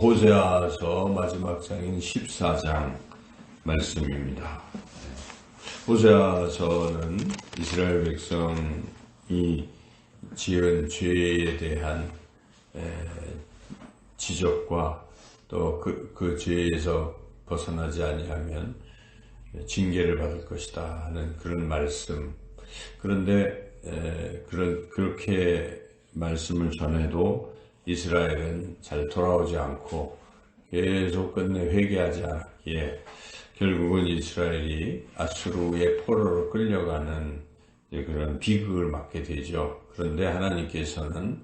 호세아서 마지막 장인 14장 말씀입니다. 호세아서는 이스라엘 백성이 지은 죄에 대한 지적과 또 그 죄에서 벗어나지 아니하면 징계를 받을 것이다 하는 그런 말씀. 그런데 그렇게 말씀을 전해도 이스라엘은 잘 돌아오지 않고 계속 끝내 회개하지 않았기에 결국은 이스라엘이 아수르의 포로로 끌려가는 그런 비극을 맞게 되죠. 그런데 하나님께서는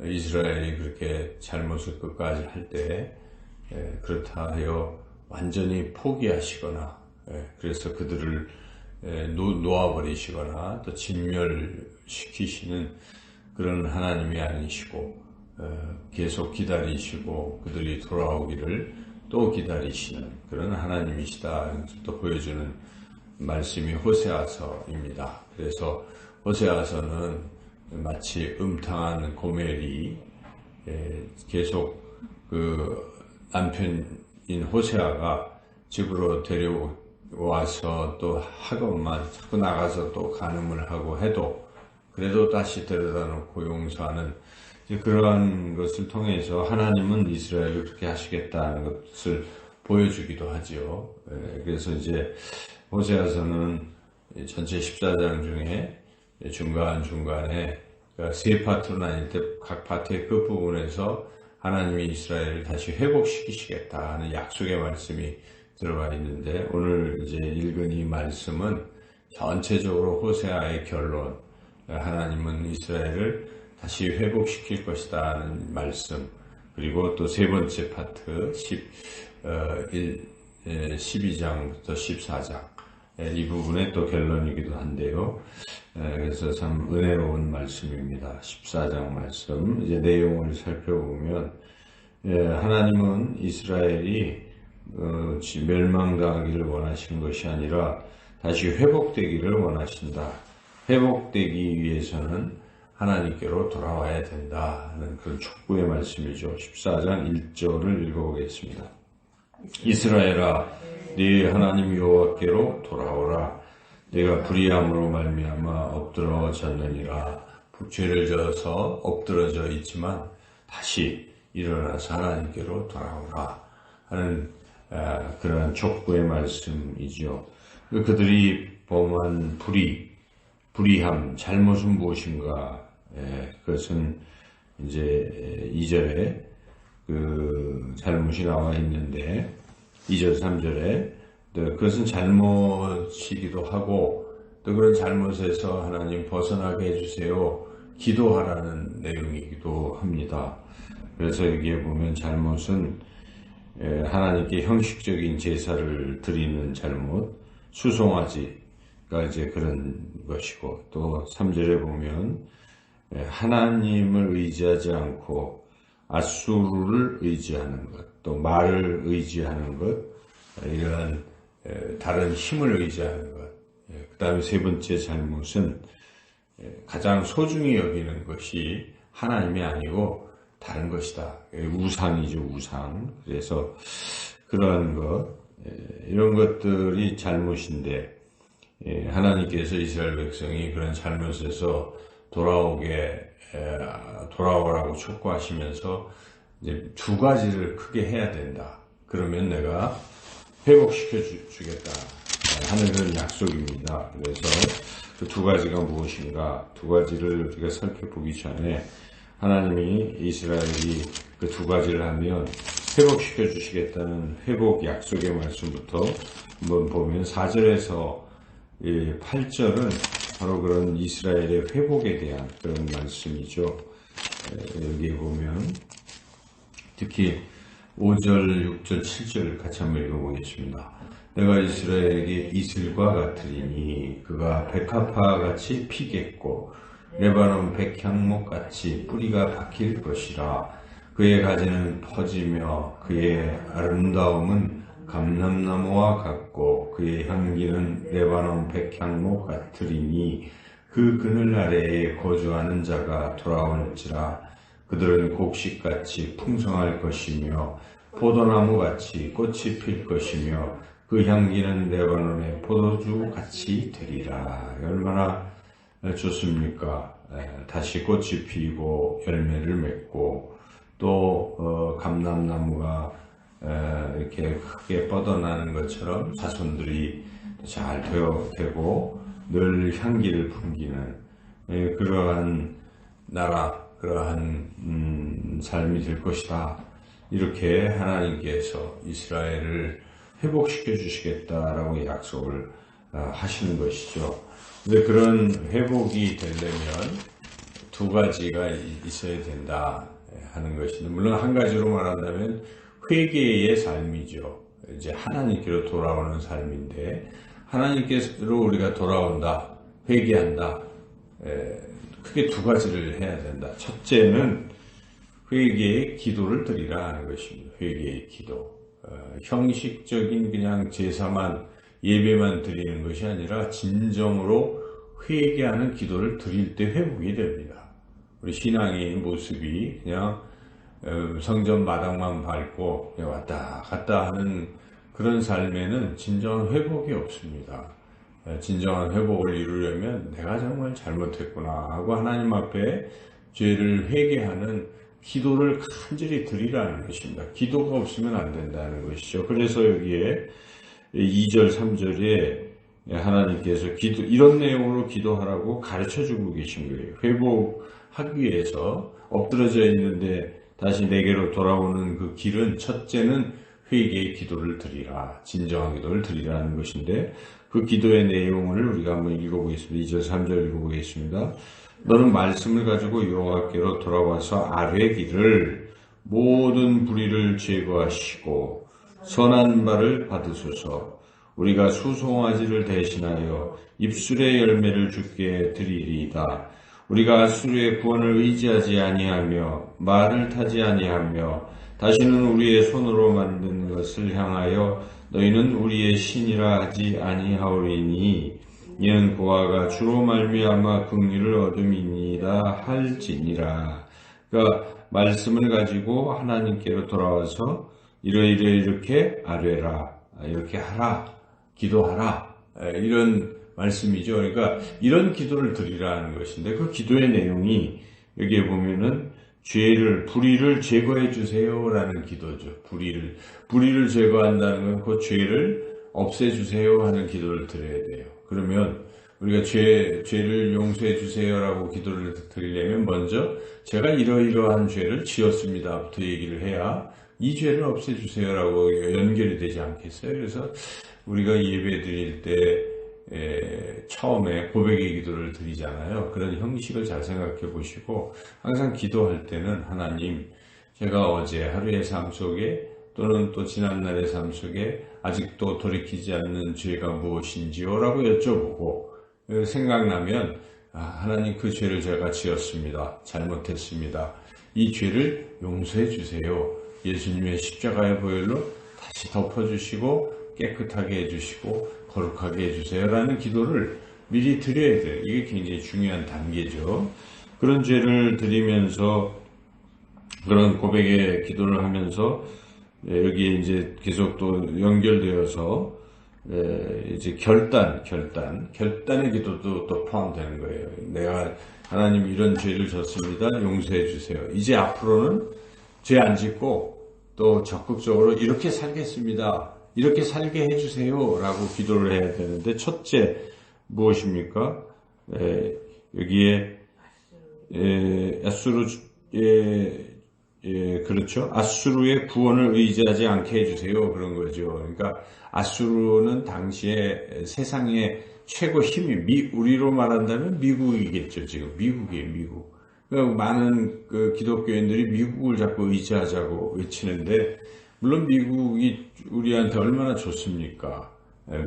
이스라엘이 그렇게 잘못을 끝까지 할 때 그렇다 하여 완전히 포기하시거나 그래서 그들을 놓아버리시거나 또 진멸시키시는 그런 하나님이 아니시고 계속 기다리시고 그들이 돌아오기를 또 기다리시는 그런 하나님이시다 또 보여주는 말씀이 호세아서입니다. 그래서 호세아서는 마치 음탕한 고멜이 계속 그 남편인 호세아가 집으로 데려와서 또 학원만 자꾸 나가서 또 간음을 하고 해도 그래도 다시 데려다 놓고 용서하는 그러한 것을 통해서 하나님은 이스라엘을 그렇게 하시겠다는 것을 보여주기도 하지요. 그래서 이제 호세아서는 전체 14장 중에 중간중간에 세 파트로 나뉠 때 각 파트의 끝부분에서 하나님이 이스라엘을 다시 회복시키시겠다 하는 약속의 말씀이 들어가 있는데 오늘 이제 읽은 이 말씀은 전체적으로 호세아의 결론, 하나님은 이스라엘을 다시 회복시킬 것이다 하는 말씀, 그리고 또 세 번째 파트 12장부터 14장 이 부분의 또 결론이기도 한데요. 그래서 참 은혜로운 말씀입니다. 14장 말씀 이제 내용을 살펴보면 하나님은 이스라엘이 멸망당하기를 원하시는 것이 아니라 다시 회복되기를 원하신다. 회복되기 위해서는 하나님께로 돌아와야 된다 하는 그런 촉구의 말씀이죠. 14장 1절을 읽어보겠습니다. 이스라엘아 네 하나님 여호와께로 돌아오라. 내가 불의함으로 말미암아 엎드러졌느니라. 죄를 져서 엎드러져 있지만 다시 일어나서 하나님께로 돌아오라 하는 그러한 촉구의 말씀이죠. 그들이 범한 불의함, 잘못은 무엇인가? 그것은 이제 2절에 그 잘못이 나와 있는데 2절, 3절에 그것은 잘못이기도 하고 또 그런 잘못에서 하나님 벗어나게 해주세요. 기도하라는 내용이기도 합니다. 그래서 여기에 보면 잘못은 하나님께 형식적인 제사를 드리는 잘못, 수송아지가 이제 그런 것이고 또 3절에 보면 하나님을 의지하지 않고 아수르를 의지하는 것, 또 말을 의지하는 것, 이러한 다른 힘을 의지하는 것. 그 다음에 세 번째 잘못은 가장 소중히 여기는 것이 하나님이 아니고 다른 것이다. 우상이죠, 우상. 그래서 그러한 것, 이런 것들이 잘못인데 하나님께서 이스라엘 백성이 그런 잘못에서 돌아오라고 촉구하시면서 이제 두 가지를 크게 해야 된다. 그러면 내가 회복시켜 주겠다 하는 그런 약속입니다. 그래서 그 두 가지가 무엇인가? 두 가지를 우리가 살펴보기 전에 하나님이 이스라엘이 그 두 가지를 하면 회복시켜 주시겠다는 회복 약속의 말씀부터 한번 보면 4절에서 8절은 바로 그런 이스라엘의 회복에 대한 그런 말씀이죠. 여기에 보면 특히 5절, 6절, 7절 같이 한번 읽어보겠습니다. 내가 이스라엘에게 이슬과 같으리니 그가 백합화같이 피겠고 레바논 백향목같이 뿌리가 박힐 것이라. 그의 가지는 퍼지며 그의 아름다움은 감람나무와 같고 그의 향기는 레바논 백향목 같으리니 그 그늘 아래에 거주하는 자가 돌아올지라. 그들은 곡식같이 풍성할 것이며 포도나무같이 꽃이 필 것이며 그 향기는 레바논의 포도주같이 되리라. 얼마나 좋습니까? 다시 꽃이 피고 열매를 맺고 또 감람나무가 이렇게 크게 뻗어나는 것처럼 자손들이 잘 되고 늘 향기를 풍기는 그러한 나라, 그러한 삶이 될 것이다. 이렇게 하나님께서 이스라엘을 회복시켜 주시겠다라고 약속을 하시는 것이죠. 근데 그런 회복이 되려면 두 가지가 있어야 된다 하는 것인데, 물론 한 가지로 말한다면 회개의 삶이죠. 이제 하나님께로 돌아오는 삶인데, 하나님께로 우리가 돌아온다, 회개한다. 크게 두 가지를 해야 된다. 첫째는 회개의 기도를 드리라 하는 것입니다. 회개의 기도. 형식적인 그냥 제사만, 예배만 드리는 것이 아니라 진정으로 회개하는 기도를 드릴 때 회복이 됩니다. 우리 신앙의 모습이 그냥 성전 마당만 밟고 그냥 왔다 갔다 하는 그런 삶에는 진정한 회복이 없습니다. 진정한 회복을 이루려면 내가 정말 잘못했구나 하고 하나님 앞에 죄를 회개하는 기도를 간절히 드리라는 것입니다. 기도가 없으면 안 된다는 것이죠. 그래서 여기에 2절, 3절에 하나님께서 이런 내용으로 기도하라고 가르쳐 주고 계신 거예요. 회복하기 위해서 엎드러져 있는데 다시 내게로 돌아오는 그 길은, 첫째는 회개의 기도를 드리라, 진정한 기도를 드리라는 것인데, 그 기도의 내용을 우리가 한번 읽어보겠습니다. 2절, 3절 읽어보겠습니다. 너는 말씀을 가지고 여호와께로 돌아와서 아뢰기를 모든 불의를 제거하시고 선한 말을 받으소서. 우리가 수송아지를 대신하여 입술의 열매를 주께 드리리이다. 우리가 아수르의 구원을 의지하지 아니하며 말을 타지 아니하며 다시는 우리의 손으로 만든 것을 향하여 너희는 우리의 신이라 하지 아니하오리니 이는 고아가 주로 말미암아 긍휼을 얻음이니이다 할지니라. 그러니까 말씀을 가지고 하나님께로 돌아와서 이렇게 아뢰라, 이렇게 하라, 기도하라, 이런 말씀이죠. 그러니까 이런 기도를 드리라는 것인데, 그 기도의 내용이 여기에 보면은 불의를 제거해 주세요라는 기도죠. 불의를 제거한다는 건 그 죄를 없애 주세요 하는 기도를 드려야 돼요. 그러면 우리가 죄를 용서해 주세요라고 기도를 드리려면 먼저 제가 이러이러한 죄를 지었습니다부터 얘기를 해야 이 죄를 없애 주세요라고 연결이 되지 않겠어요? 그래서 우리가 예배 드릴 때 처음에 고백의 기도를 드리잖아요. 그런 형식을 잘 생각해 보시고, 항상 기도할 때는 하나님, 제가 어제 하루의 삶 속에 또는 또 지난날의 삶 속에 아직도 돌이키지 않는 죄가 무엇인지요? 라고 여쭤보고, 생각나면 하나님, 그 죄를 제가 지었습니다. 잘못했습니다. 이 죄를 용서해 주세요. 예수님의 십자가의 보혈로 다시 덮어주시고 깨끗하게 해주시고 거룩하게 해주세요 라는 기도를 미리 드려야 돼요. 이게 굉장히 중요한 단계죠. 그런 죄를 드리면서, 그런 고백의 기도를 하면서 여기에 이제 계속 또 연결되어서 이제 결단의 기도도 또 포함되는 거예요. 내가 하나님 이런 죄를 졌습니다. 용서해 주세요. 이제 앞으로는 죄 안 짓고 또 적극적으로 이렇게 살겠습니다. 이렇게 살게 해주세요 라고 기도를 해야 되는데, 첫째 무엇입니까? 여기에 그렇죠. 아수르의 구원을 의지하지 않게 해주세요, 그런 거죠. 그러니까 아수르는 당시에 세상의 최고 힘이 우리로 말한다면 미국이겠죠. 지금 미국이에요, 미국. 그러니까 많은 그 기독교인들이 미국을 자꾸 의지하자고 외치는데, 물론 미국이 우리한테 얼마나 좋습니까?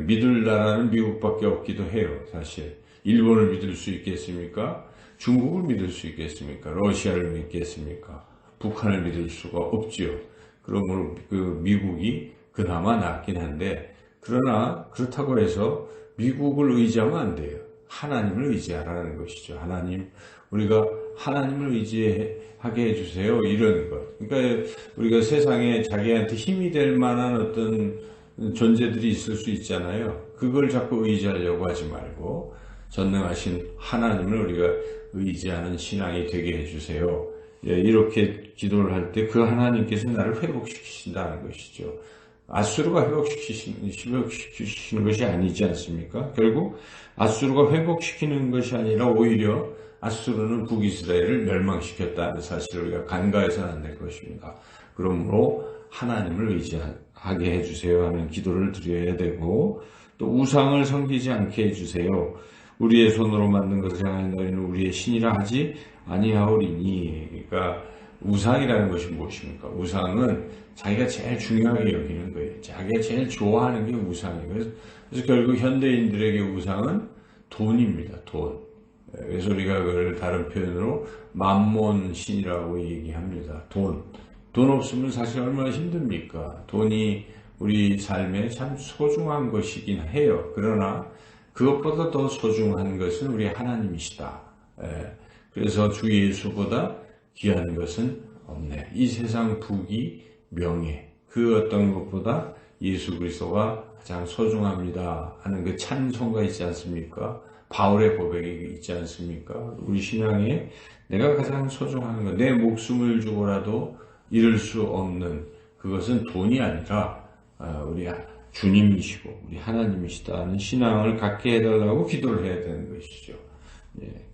믿을 나라는 미국밖에 없기도 해요, 사실. 일본을 믿을 수 있겠습니까? 중국을 믿을 수 있겠습니까? 러시아를 믿겠습니까? 북한을 믿을 수가 없지요. 그러므로 그 미국이 그나마 낫긴 한데, 그러나 그렇다고 해서 미국을 의지하면 안 돼요. 하나님을 의지하라는 것이죠. 하나님, 우리가 하나님을 의지하게 해주세요. 이런 것. 그러니까 우리가 세상에 자기한테 힘이 될 만한 어떤 존재들이 있을 수 있잖아요. 그걸 자꾸 의지하려고 하지 말고 전능하신 하나님을 우리가 의지하는 신앙이 되게 해주세요. 이렇게 기도를 할 때 그 하나님께서 나를 회복시키신다는 것이죠. 아수르가 회복시키시는 것이 아니지 않습니까? 결국 아수르가 회복시키는 것이 아니라 오히려 아수르는 북이스라엘을 멸망시켰다는 사실을 우리가 간과해서는 안 될 것입니다. 그러므로 하나님을 의지하게 해주세요 하는 기도를 드려야 되고, 또 우상을 섬기지 않게 해주세요. 우리의 손으로 만든 것을 향하여 너희는 우리의 신이라 하지 아니하오리니. 그러니까 우상이라는 것이 무엇입니까? 우상은 자기가 제일 중요하게 여기는 거예요. 자기가 제일 좋아하는 게 우상이에요. 그래서 결국 현대인들에게 우상은 돈입니다. 돈. 그래서 우리가 그걸 다른 표현으로 만몬신이라고 얘기합니다. 돈. 돈 없으면 사실 얼마나 힘듭니까? 돈이 우리 삶에 참 소중한 것이긴 해요. 그러나 그것보다 더 소중한 것은 우리 하나님이시다. 그래서 주 예수보다 귀한 것은 없네. 이 세상 부귀, 명예, 그 어떤 것보다 예수 그리스도가 가장 소중합니다 하는 그 찬송가 있지 않습니까? 바울의 고백이 있지 않습니까? 우리 신앙에 내가 가장 소중한 것, 내 목숨을 주고라도 잃을 수 없는 그것은 돈이 아니라 우리 주님이시고 우리 하나님이시다는 신앙을 갖게 해달라고 기도를 해야 되는 것이죠.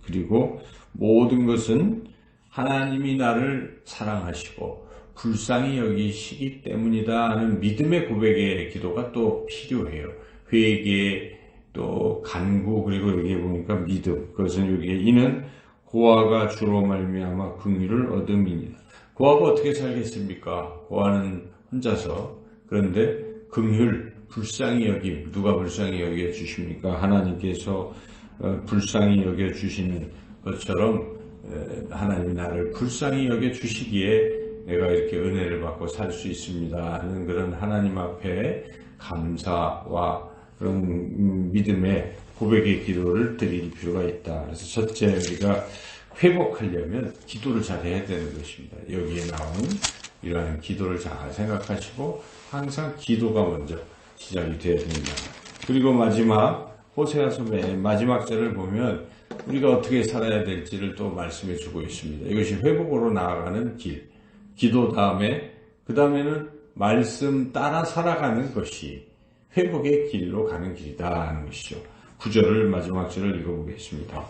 그리고 모든 것은 하나님이 나를 사랑하시고 불쌍히 여기시기 때문이다 하는 믿음의 고백의 기도가 또 필요해요. 회개, 또 간구, 그리고 여기에 보니까 믿음. 그것은 여기에 이는 고아가 주로 말미암아 긍휼을 얻음이니라. 고아가 어떻게 살겠습니까? 고아는 혼자서. 그런데 긍휼, 불쌍히 여김. 누가 불쌍히 여겨 주십니까? 하나님께서 불쌍히 여겨 주시는 것처럼 하나님이 나를 불쌍히 여겨 주시기에 내가 이렇게 은혜를 받고 살 수 있습니다 하는 그런 하나님 앞에 감사와 그런 믿음의 고백의 기도를 드릴 필요가 있다. 그래서 첫째, 우리가 회복하려면 기도를 잘 해야 되는 것입니다. 여기에 나온 이러한 기도를 잘 생각하시고 항상 기도가 먼저 시작이 되어야 된다. 그리고 마지막 호세아서 마지막 절을 보면 우리가 어떻게 살아야 될지를 또 말씀해 주고 있습니다. 이것이 회복으로 나아가는 길, 기도 다음에 그 다음에는 말씀 따라 살아가는 것이 회복의 길로 가는 길이다 하는 것이죠. 9절을 마지막 절을 읽어보겠습니다.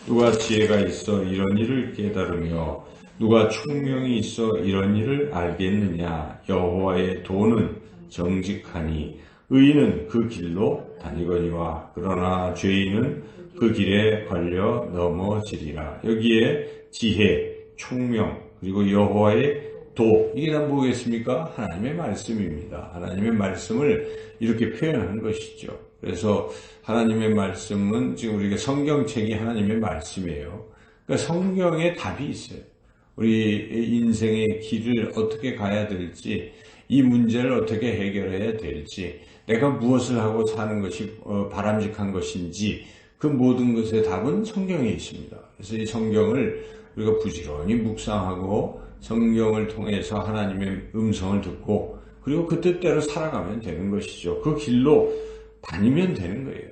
누가 지혜가 있어 이런 일을 깨달으며 누가 총명이 있어 이런 일을 알겠느냐. 여호와의 도는 정직하니 의인은 그 길로 다니거니와 그러나 죄인은 그 길에 걸려 넘어지리라. 여기에 지혜, 총명, 그리고 여호와의 도, 이게 다 뭐겠습니까? 하나님의 말씀입니다. 하나님의 말씀을 이렇게 표현하는 것이죠. 그래서 하나님의 말씀은 지금 우리가 성경책이 하나님의 말씀이에요. 그러니까 성경에 답이 있어요. 우리 인생의 길을 어떻게 가야 될지, 이 문제를 어떻게 해결해야 될지, 내가 무엇을 하고 사는 것이 바람직한 것인지, 그 모든 것의 답은 성경에 있습니다. 그래서 이 성경을 우리가 부지런히 묵상하고 성경을 통해서 하나님의 음성을 듣고 그리고 그 뜻대로 살아가면 되는 것이죠. 그 길로 다니면 되는 거예요.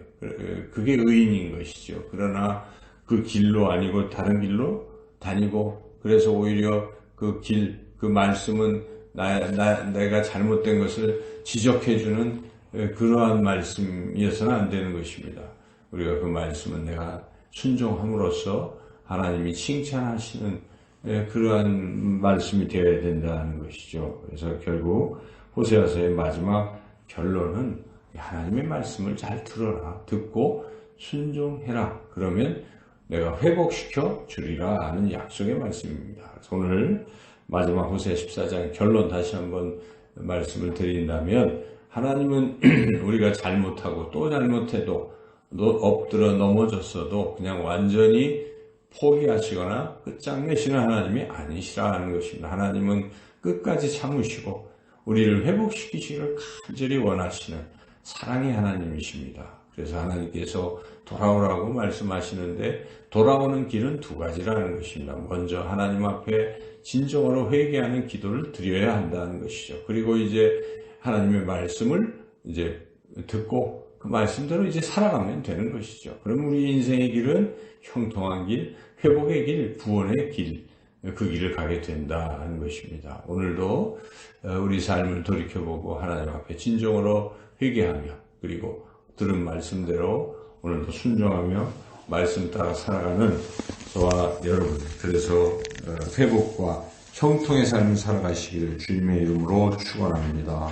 그게 의인인 것이죠. 그러나 그 길로 아니고 다른 길로 다니고 그래서 오히려 그 길, 그 말씀은 내가 잘못된 것을 지적해주는 그러한 말씀이어서는 안 되는 것입니다. 우리가 그 말씀은 내가 순종함으로써 하나님이 칭찬하시는 그러한 말씀이 되어야 된다는 것이죠. 그래서 결국 호세아서의 마지막 결론은 하나님의 말씀을 잘 들어라. 듣고 순종해라. 그러면 내가 회복시켜 주리라 하는 약속의 말씀입니다. 오늘 마지막 호세 14장 결론 다시 한번 말씀을 드린다면 하나님은 우리가 잘못하고 또 잘못해도 엎드려 넘어졌어도 그냥 완전히 포기하시거나 끝장내시는 하나님이 아니시라 하는 것입니다. 하나님은 끝까지 참으시고 우리를 회복시키시기를 간절히 원하시는 사랑의 하나님이십니다. 그래서 하나님께서 돌아오라고 말씀하시는데 돌아오는 길은 두 가지라는 것입니다. 먼저 하나님 앞에 진정으로 회개하는 기도를 드려야 한다는 것이죠. 그리고 이제 하나님의 말씀을 이제 듣고 그 말씀대로 이제 살아가면 되는 것이죠. 그럼 우리 인생의 길은 형통한 길, 회복의 길, 구원의 길, 그 길을 가게 된다는 것입니다. 오늘도 우리 삶을 돌이켜보고 하나님 앞에 진정으로 회개하며 그리고 들은 말씀대로 오늘도 순종하며 말씀 따라 살아가는 저와 여러분, 그래서 회복과 형통의 삶을 살아가시기를 주님의 이름으로 축원합니다.